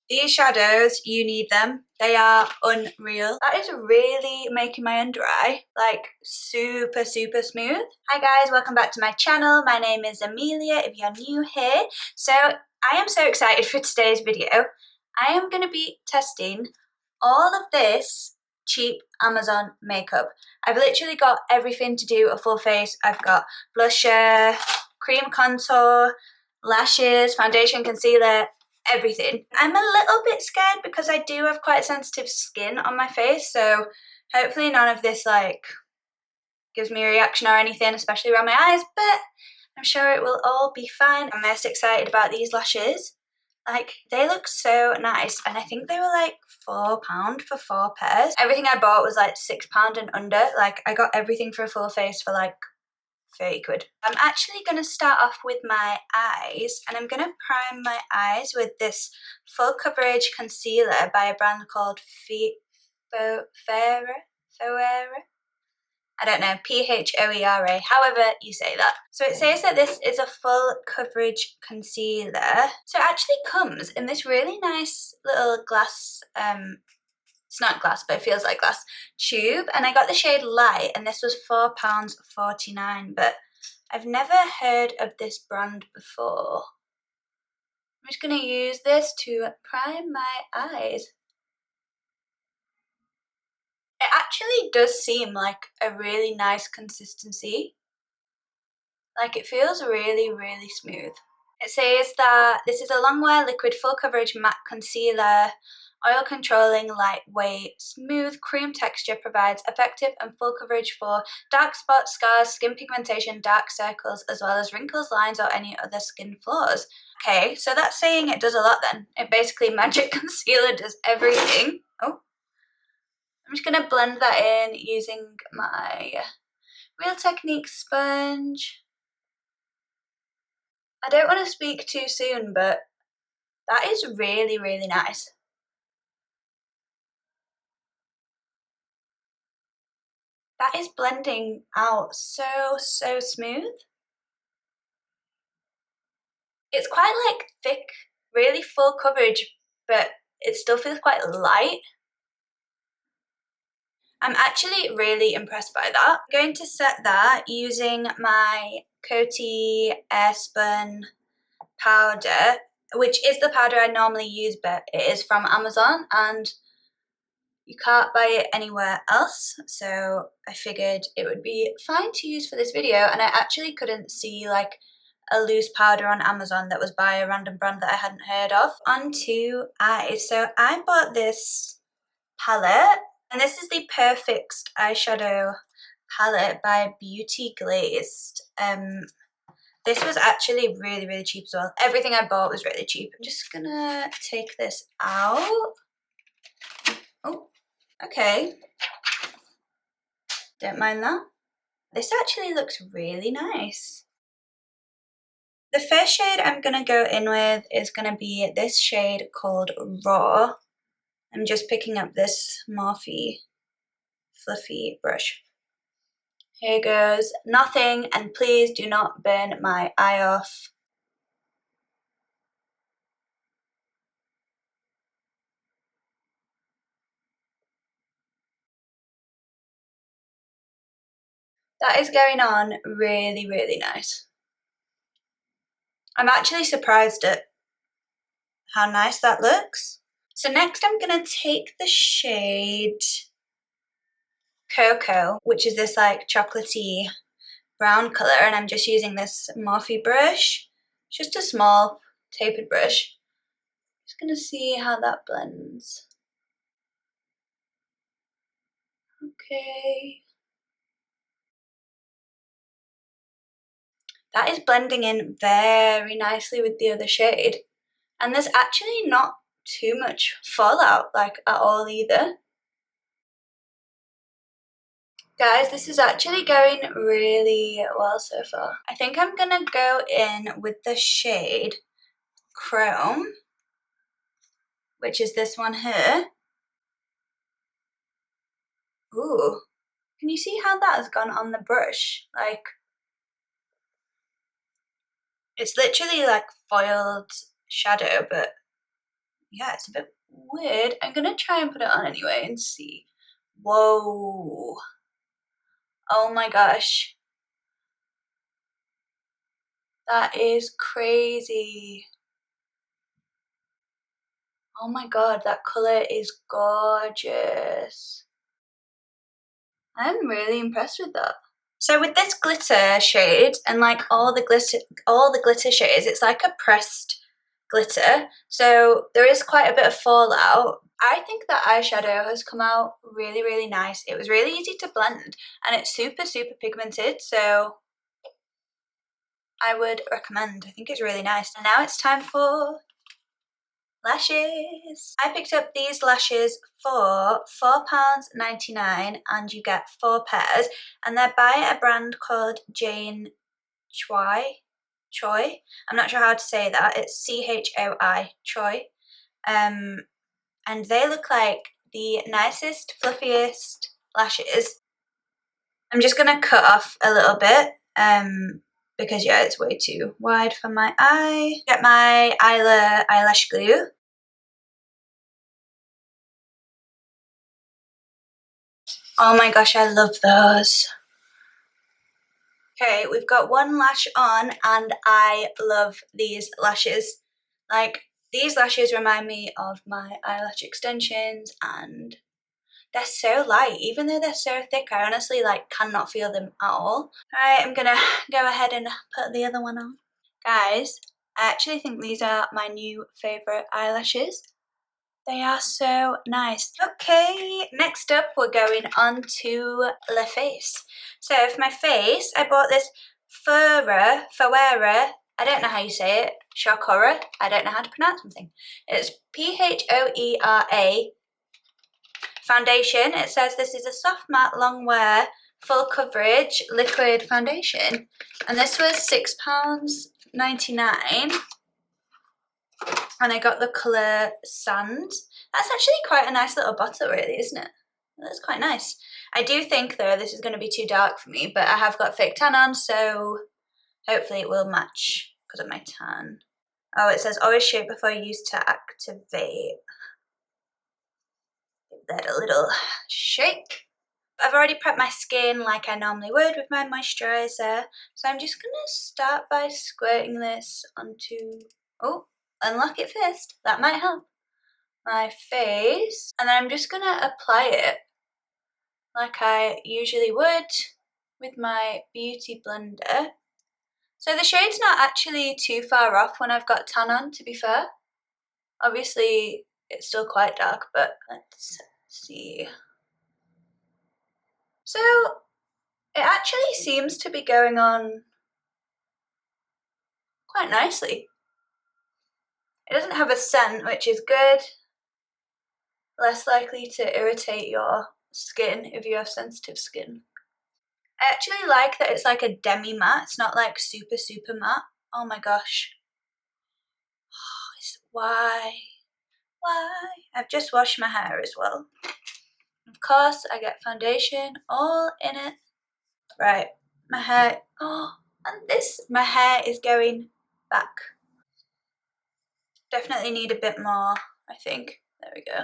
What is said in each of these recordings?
These shadows, you need them. They are unreal. That is really making my under eye like super smooth. Hi guys, welcome back to my channel. My name is Amelia if you're new here. So I am so excited for today's video. I am going to be testing all of this cheap Amazon makeup. I've literally got everything to do a full face. I've got blusher, cream contour, lashes, foundation, concealer, everything. I'm a little bit scared because I do have quite sensitive skin on my face, so hopefully none of this like gives me a reaction or anything, especially around my eyes, but I'm sure it will all be fine. I'm most excited about these lashes. Like, they look so nice, and I think they were like £4 for 4 pairs. Everything I bought was like £6 and under. Like, I got everything for a full face for like 30 quid. I'm actually going to start off with my eyes, and I'm going to prime my eyes with this full coverage concealer by a brand called phoera. I don't know, Phoera, however you say that. So it says that this is a full coverage concealer. So it actually comes in this really nice little glass, it's not glass, but it feels like glass, tube. And I got the shade Light, and this was £4.49, but I've never heard of this brand before. I'm just going to use this to prime my eyes. It actually does seem like a really nice consistency. Like, it feels really smooth. It says that this is a long-wear liquid full coverage matte concealer, oil controlling, lightweight, smooth cream texture, provides effective and full coverage for dark spots, scars, skin pigmentation, dark circles, as well as wrinkles, lines, or any other skin flaws. Okay, so that's saying it does a lot then. It basically, magic concealer does everything. Oh, I'm just gonna blend that in using my Real Technique sponge. I don't want to speak too soon, but that is really nice. That is blending out so smooth. It's quite like thick, really full coverage, but it still feels quite light. I'm actually really impressed by that. I'm going to set that using my Coty Airspun powder, which is the powder I normally use, but it is from Amazon and you can't buy it anywhere else, so I figured it would be fine to use for this video. And I actually couldn't see like a loose powder on Amazon that was by a random brand that I hadn't heard of. Onto eyes. So I bought this palette, and this is the Perfect eyeshadow palette by Beauty Glazed. This was actually really cheap as well. Everything I bought was really cheap. I'm just gonna take this out. Oh, okay. Don't mind that. This actually looks really nice. The first shade I'm going to go in with is going to be this shade called Raw. I'm just picking up this Morphe fluffy brush. Here goes nothing, and please do not burn my eye off. That is going on really nice. I'm actually surprised at how nice that looks. So next I'm going to take the shade Cocoa, which is this like chocolatey brown colour, and I'm just using this Morphe brush. It's just a small tapered brush. Just going to see how that blends. Okay. That is blending in very nicely with the other shade. And there's actually not too much fallout, like, at all either. Guys, this is actually going really well so far. I think I'm gonna go in with the shade Chrome, which is this one here. Ooh, can you see how that has gone on the brush? Like, it's literally like foiled shadow, but yeah, it's a bit weird. I'm gonna try and put it on anyway and see. Whoa. Oh my gosh. That is crazy. Oh my god, that colour is gorgeous. I'm really impressed with that. So with this glitter shade and like all the glitter shades, it's like a pressed glitter. So there is quite a bit of fallout. I think that eyeshadow has come out really, really nice. It was really easy to blend and it's super, super pigmented. So I would recommend. I think it's really nice. And now it's time for lashes. I picked up these lashes for £4.99 and you get 4 pairs, and they're by a brand called Jane Choi. I'm not sure how to say that. It's CHOI, Choi. And they look like the nicest, fluffiest lashes. I'm just gonna cut off a little bit because yeah, it's way too wide for my eye. Get my eyelash glue. Oh my gosh, I love those. Okay, we've got one lash on and I love these lashes. Like, these lashes remind me of my eyelash extensions and they're so light. Even though they're so thick, I honestly like cannot feel them at all. Alright, I'm gonna go ahead and put the other one on. Guys, I actually think these are my new favourite eyelashes. They are so nice. Okay, next up we're going on to the face. So for my face, I bought this phoera, I don't know how you say it, Shakora, I don't know how to pronounce something. It's Phoera foundation. It says this is a soft matte long wear full coverage liquid foundation, and this was £6.99. And I got the colour Sand. That's actually quite a nice little bottle really, isn't it? That's quite nice. I do think though this is going to be too dark for me, but I have got fake tan on, so hopefully it will match because of my tan. Oh, it says always shake before use to activate. Give that a little shake. I've already prepped my skin like I normally would with my moisturiser, so I'm just going to start by squirting this onto, oh, unlock it first, that might help, my face, and then I'm just going to apply it like I usually would with my beauty blender. So the shade's not actually too far off when I've got tan on, to be fair. Obviously it's still quite dark, but let's see. So it actually seems to be going on quite nicely. It doesn't have a scent, which is good. Less likely to irritate your skin if you have sensitive skin. I actually like that it's like a demi matte. It's not like super, super matte. Oh my gosh. Why? I've just washed my hair as well. Of course, I get foundation all in it. Right, my hair. Oh, and my hair is going back. Definitely need a bit more, I think. There we go.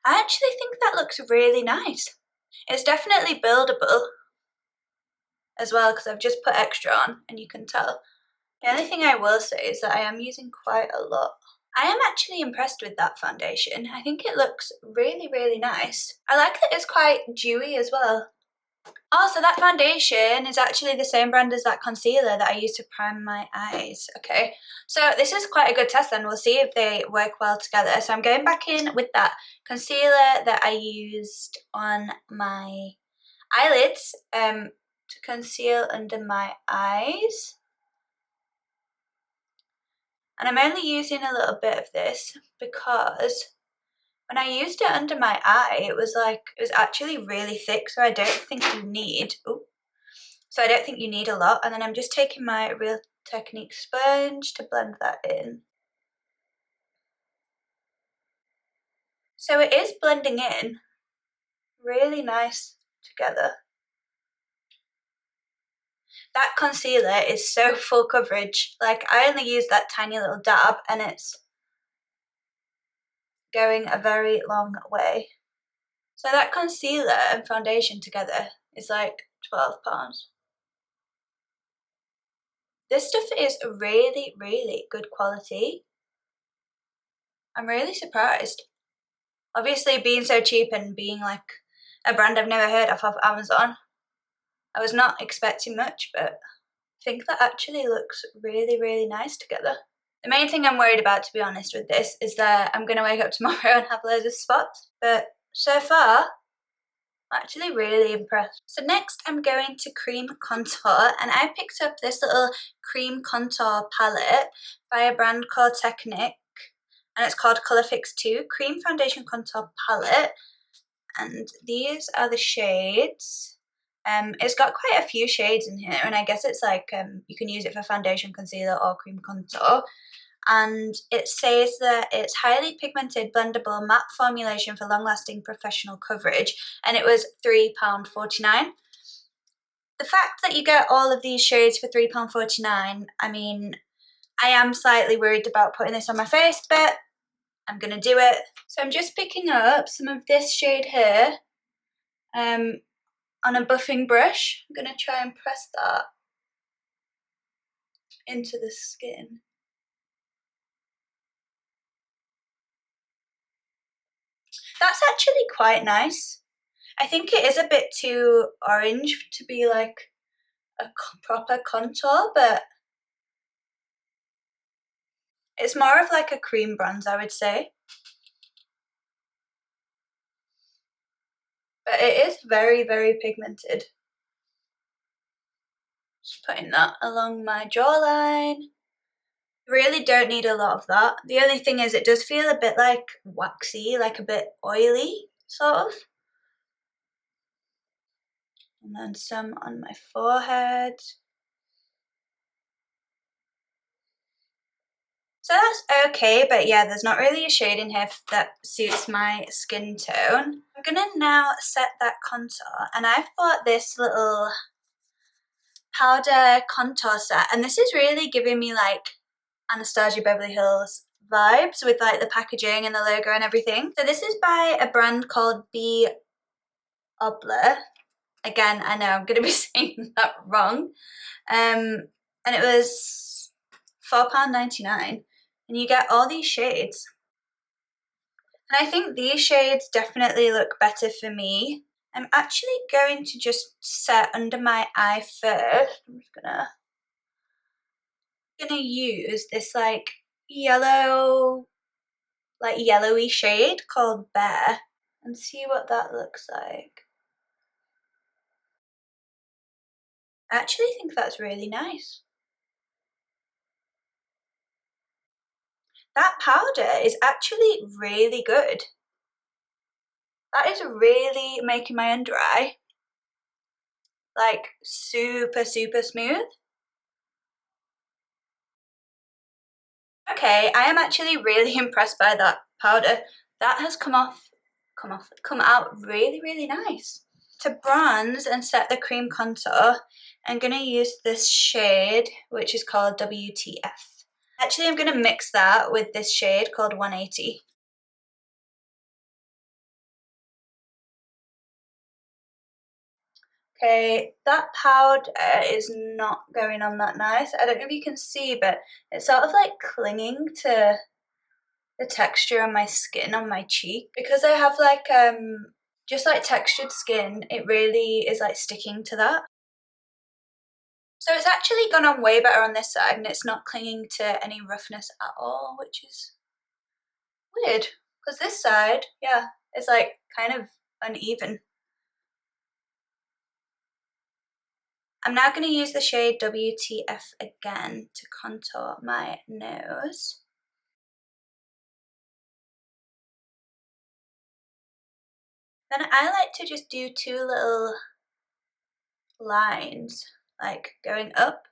I actually think that looks really nice. It's definitely buildable as well because I've just put extra on and you can tell. The only thing I will say is that I am using quite a lot. I am actually impressed with that foundation. I think it looks really, really nice. I like that it's quite dewy as well. Oh, so that foundation is actually the same brand as that concealer that I used to prime my eyes. Okay, so this is quite a good test then. We'll see if they work well together. So I'm going back in with that concealer that I used on my eyelids to conceal under my eyes. And I'm only using a little bit of this because when I used it under my eye, it was actually really thick, so I don't think you need, a lot. And then I'm just taking my Real Technique sponge to blend that in. So it is blending in really nice together. That concealer is so full coverage. Like, I only use that tiny little dab and it's going a very long way. So that concealer and foundation together is like £12. This stuff is really, really good quality. I'm really surprised. Obviously, being so cheap and being like a brand I've never heard of off Amazon, I was not expecting much, but I think that actually looks really, really nice together. The main thing I'm worried about, to be honest, with this is that I'm going to wake up tomorrow and have loads of spots. But so far, I'm actually really impressed. So next I'm going to cream contour, and I picked up this little cream contour palette by a brand called Technic, and it's called Colour Fix 2 Cream Foundation Contour Palette. And these are the shades. It's got quite a few shades in here, and I guess it's like you can use it for foundation, concealer or cream contour. And it says that it's highly pigmented blendable matte formulation for long-lasting professional coverage, and it was £3.49. The fact that you get all of these shades for £3.49, I mean, I am slightly worried about putting this on my face, but I'm gonna do it. So I'm just picking up some of this shade here on a buffing brush. I'm gonna try and press that into the skin. That's actually quite nice. I think it is a bit too orange to be like a proper contour, but it's more of like a cream bronze, I would say. But it is very, very pigmented. Just putting that along my jawline. Really don't need a lot of that. The only thing is it does feel a bit like waxy, like a bit oily, sort of. And then some on my forehead. So that's okay, but yeah, there's not really a shade in here that suits my skin tone. I'm gonna now set that contour, and I've bought this little powder contour set, and this is really giving me like Anastasia Beverly Hills vibes with like the packaging and the logo and everything. So this is by a brand called B Obler. Again, I know I'm going to be saying that wrong. And it was £4.99, and you get all these shades. And I think these shades definitely look better for me. I'm actually going to just set under my eye first. I'm just gonna use this like yellow, like yellowy shade called Bear, and see what that looks like. I actually think that's really nice. That powder is actually really good. That is really making my under eye like super, super smooth. Okay, I am actually really impressed by that powder. That has come out really, really nice. To bronze and set the cream contour, I'm going to use this shade, which is called WTF. Actually, I'm going to mix that with this shade called 180. Okay, that powder is not going on that nice. I don't know if you can see, but it's sort of like clinging to the texture on my skin on my cheek. Because I have like just like textured skin, it really is like sticking to that. So it's actually gone on way better on this side, and it's not clinging to any roughness at all, which is weird. Because this side, yeah, it's like kind of uneven. I'm now going to use the shade WTF again to contour my nose. Then I like to just do two little lines, like going up.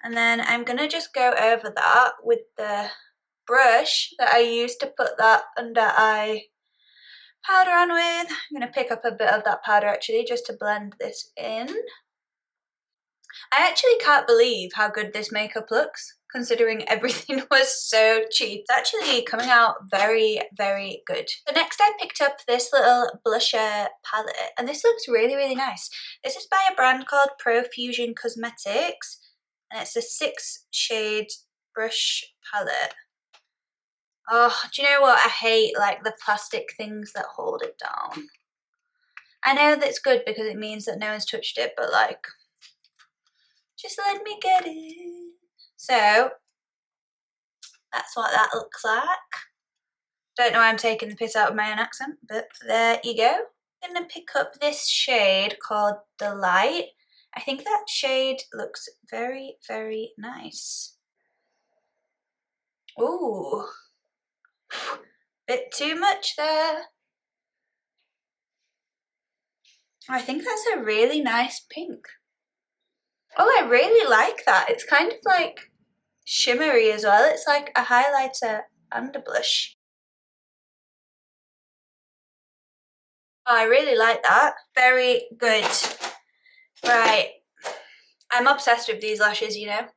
And then I'm going to just go over that with the brush that I used to put that under eye powder on with. I'm going to pick up a bit of that powder actually just to blend this in. I actually can't believe how good this makeup looks, considering everything was so cheap. It's actually coming out very, very good. So next I picked up this little blusher palette, and this looks really, really nice. This is by a brand called Profusion Cosmetics, and it's a 6-shade brush palette. Oh, do you know what? I hate like the plastic things that hold it down. I know that's good because it means that no one's touched it, but like, just let me get it. So that's what that looks like. Don't know why I'm taking the piss out of my own accent, but there you go. I'm gonna pick up this shade called Delight. I think that shade looks very, very nice. Ooh, bit too much there. I think that's a really nice pink. Oh, I really like that. It's kind of like shimmery as well. It's like a highlighter and a blush. Oh, I really like that. Very good. Right. I'm obsessed with these lashes, you know?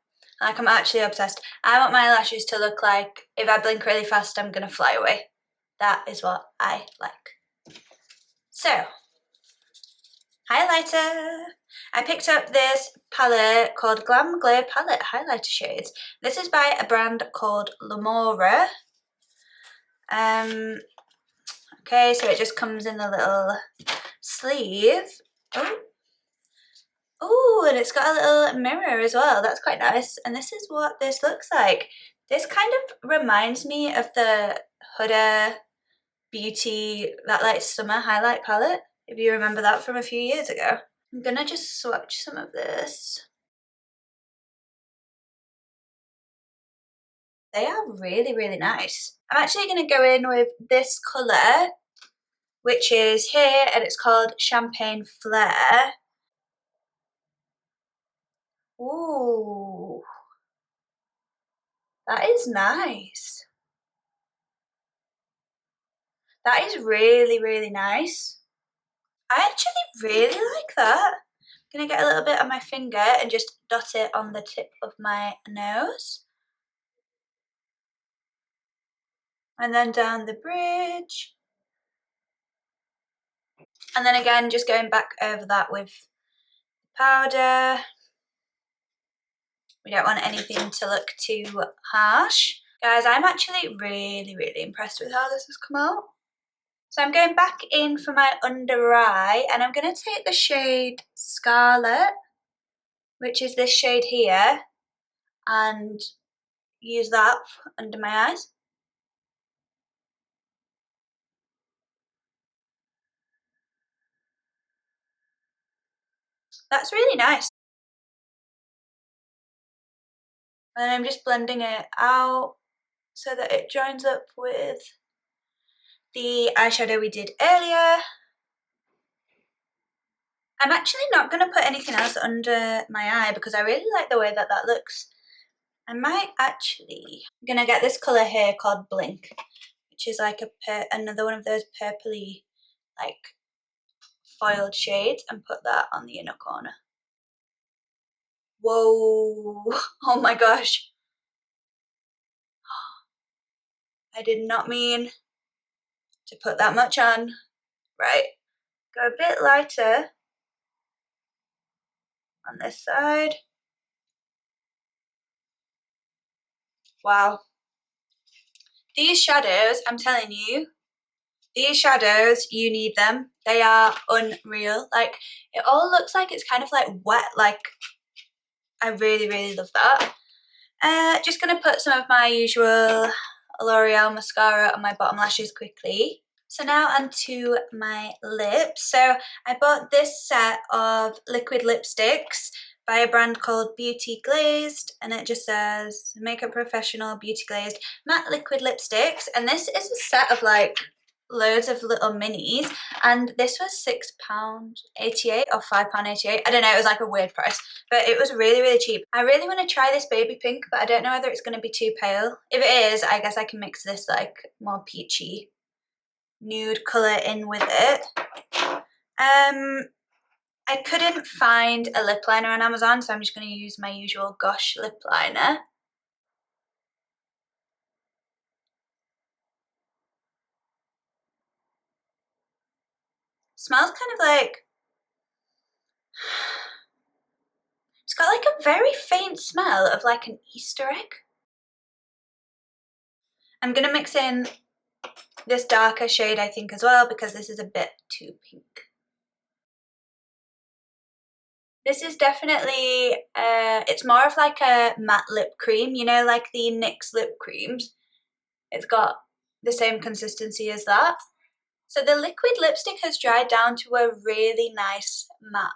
Like, I'm actually obsessed. I want my lashes to look like if I blink really fast, I'm gonna fly away. That is what I like. So, highlighter. I picked up this palette called Glam Glow Palette Highlighter Shades. This is by a brand called Lamora. Okay, so it just comes in the little sleeve. Oh, and it's got a little mirror as well. That's quite nice. And this is what this looks like. This kind of reminds me of the Huda Beauty, that like summer highlight palette, if you remember that from a few years ago. I'm gonna just swatch some of this. They are really, really nice. I'm actually gonna go in with this colour, which is here, and it's called Champagne Flare. Ooh, that is nice. That is really, really nice. I actually really like that. I'm gonna get a little bit on my finger and just dot it on the tip of my nose. And then down the bridge. And then again, just going back over that with powder. We don't want anything to look too harsh. Guys, I'm actually really, really impressed with how this has come out. So I'm going back in for my under eye, and I'm going to take the shade Scarlet, which is this shade here, and use that under my eyes. That's really nice. And I'm just blending it out so that it joins up with the eyeshadow we did earlier. I'm actually not going to put anything else under my eye because I really like the way that that looks. I might actually, I'm going to get this colour here called Blink, which is like another one of those purpley like foiled shades, and put that on the inner corner. Whoa, oh my gosh. I did not mean to put that much on. Right, go a bit lighter on this side. Wow. These shadows, I'm telling you, these shadows, you need them. They are unreal. Like, it all looks like it's kind of like wet. Like, I really, really love that. Just going to put some of my usual L'Oreal mascara on my bottom lashes quickly. So now onto my lips. So I bought this set of liquid lipsticks by a brand called Beauty Glazed, and it just says Makeup Professional Beauty Glazed matte liquid lipsticks, and this is a set of like loads of little minis, and this was £6.88 or £5.88. I don't know, it was like a weird price, but it was really, really cheap. I really want to try this baby pink, but I don't know whether it's going to be too pale. If it is, I guess I can mix this like more peachy nude colour in with it. I couldn't find a lip liner on Amazon, so I'm just going to use my usual Gosh lip liner. Smells kind of like, it's got like a very faint smell of like an Easter egg. I'm going to mix in this darker shade I think as well, because this is a bit too pink. This is definitely, it's more of like a matte lip cream, you know, like the NYX lip creams. It's got the same consistency as that. So the liquid lipstick has dried down to a really nice matte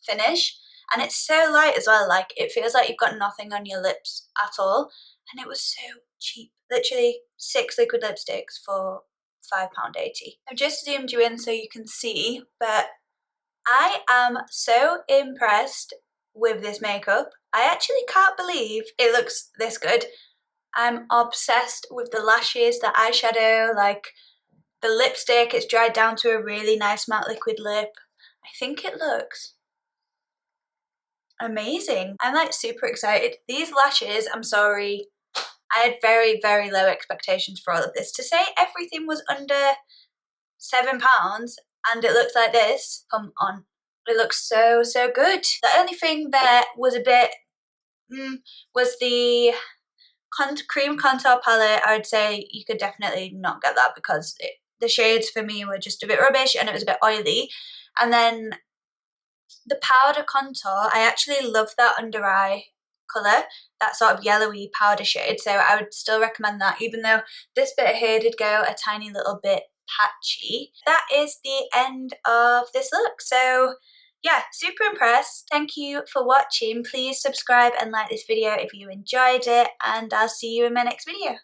finish, and it's so light as well, like it feels like you've got nothing on your lips at all, and it was so cheap. Literally 6 liquid lipsticks for £5.80. I've just zoomed you in so you can see, but I am so impressed with this makeup. I actually can't believe it looks this good. I'm obsessed with the lashes, the eyeshadow, like the lipstick. It's dried down to a really nice matte liquid lip. I think it looks amazing. I'm like super excited. These lashes, I'm sorry, I had very, very low expectations for all of this. To say everything was under £7 and it looks like this, come on. It looks so, so good. The only thing that was a bit, was the cream contour palette. I would say you could definitely not get that because the shades for me were just a bit rubbish and it was a bit oily. And then the powder contour, I actually love that under eye colour, that sort of yellowy powder shade, so I would still recommend that, even though this bit here did go a tiny little bit patchy. That is the end of this look. So yeah, super impressed. Thank you for watching. Please subscribe and like this video if you enjoyed it, and I'll see you in my next video.